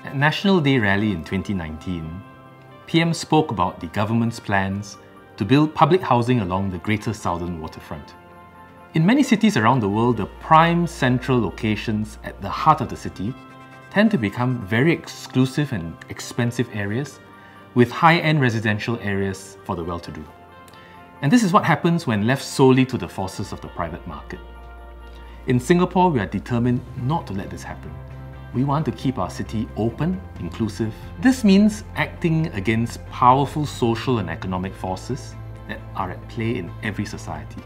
At National Day Rally in 2019, PM spoke about the government's plans to build public housing along the Greater Southern Waterfront. In many cities around the world, the prime central locations at the heart of the city tend to become very exclusive and expensive areas with high-end residential areas for the well-to-do. And this is what happens when left solely to the forces of the private market. In Singapore, we are determined not to let this happen. We want to keep our city open, inclusive. This means acting against powerful social and economic forces that are at play in every society.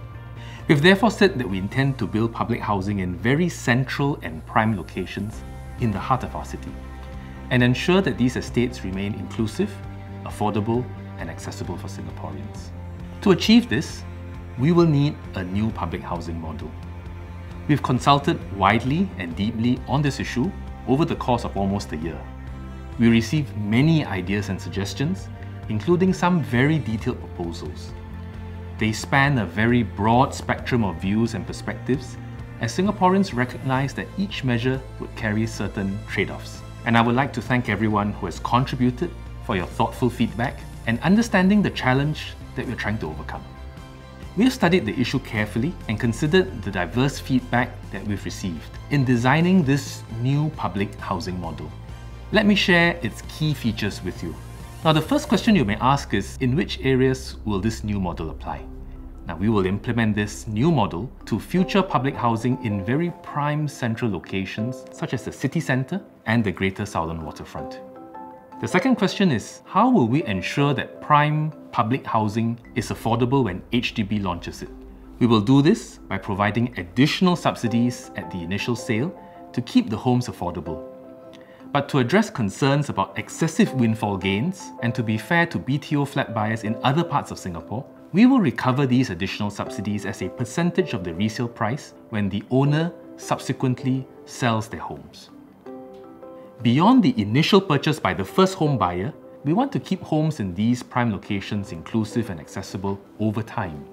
We've therefore said that we intend to build public housing in very central and prime locations in the heart of our city and ensure that these estates remain inclusive, affordable and accessible for Singaporeans. To achieve this, we will need a new public housing model. We've consulted widely and deeply on this issue over the course of almost a year. We received many ideas and suggestions, including some very detailed proposals. They span a very broad spectrum of views and perspectives, as Singaporeans recognize that each measure would carry certain trade-offs. And I would like to thank everyone who has contributed for your thoughtful feedback and understanding the challenge that we're trying to overcome. We have studied the issue carefully and considered the diverse feedback that we've received in designing this new public housing model. Let me share its key features with you. Now, the first question you may ask is, in which areas will this new model apply? Now, we will implement this new model to future public housing in very prime central locations such as the city centre and the Greater Southern Waterfront. The second question is, how will we ensure that prime public housing is affordable when HDB launches it? We will do this by providing additional subsidies at the initial sale to keep the homes affordable. But to address concerns about excessive windfall gains and to be fair to BTO flat buyers in other parts of Singapore, we will recover these additional subsidies as a percentage of the resale price when the owner subsequently sells their homes. Beyond the initial purchase by the first home buyer, we want to keep homes in these prime locations inclusive and accessible over time.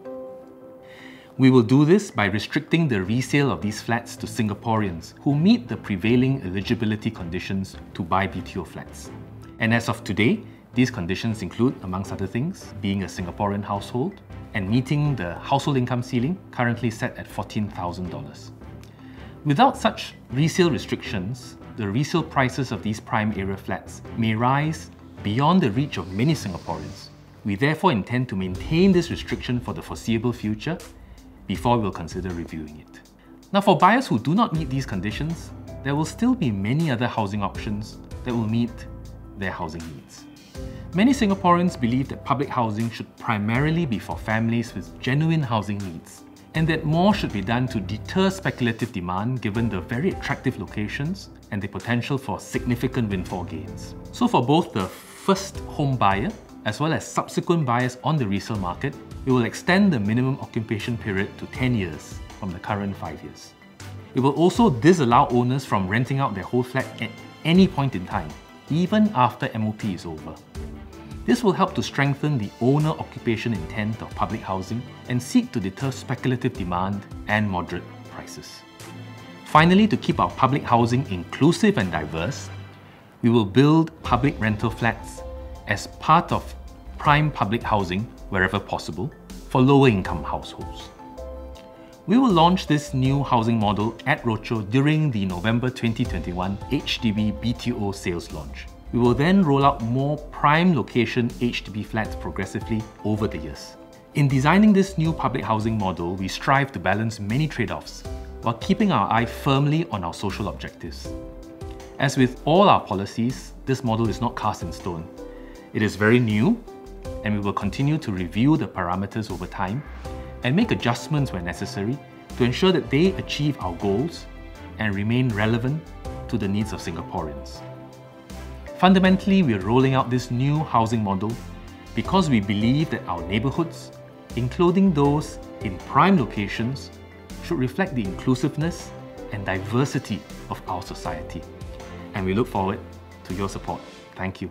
We will do this by restricting the resale of these flats to Singaporeans who meet the prevailing eligibility conditions to buy BTO flats. And as of today, these conditions include, amongst other things, being a Singaporean household and meeting the household income ceiling, currently set at $14,000. Without such resale restrictions, the resale prices of these prime area flats may rise beyond the reach of many Singaporeans. We therefore intend to maintain this restriction for the foreseeable future before we'll consider reviewing it. Now, for buyers who do not meet these conditions, there will still be many other housing options that will meet their housing needs. Many Singaporeans believe that public housing should primarily be for families with genuine housing needs, and that more should be done to deter speculative demand given the very attractive locations and the potential for significant windfall gains. So for both the first home buyer as well as subsequent buyers on the resale market, we will extend the minimum occupation period to 10 years from the current 5 years. It will also disallow owners from renting out their whole flat at any point in time, even after MOP is over. This will help to strengthen the owner-occupation intent of public housing and seek to deter speculative demand and moderate prices. Finally, to keep our public housing inclusive and diverse, we will build public rental flats as part of prime public housing wherever possible for lower-income households. We will launch this new housing model at Rochor during the November 2021 HDB BTO sales launch. We will then roll out more prime location HDB flats progressively over the years. In designing this new public housing model, we strive to balance many trade-offs while keeping our eye firmly on our social objectives. As with all our policies, this model is not cast in stone. It is very new, and we will continue to review the parameters over time and make adjustments where necessary to ensure that they achieve our goals and remain relevant to the needs of Singaporeans. Fundamentally, we are rolling out this new housing model because we believe that our neighbourhoods, including those in prime locations, should reflect the inclusiveness and diversity of our society. And we look forward to your support. Thank you.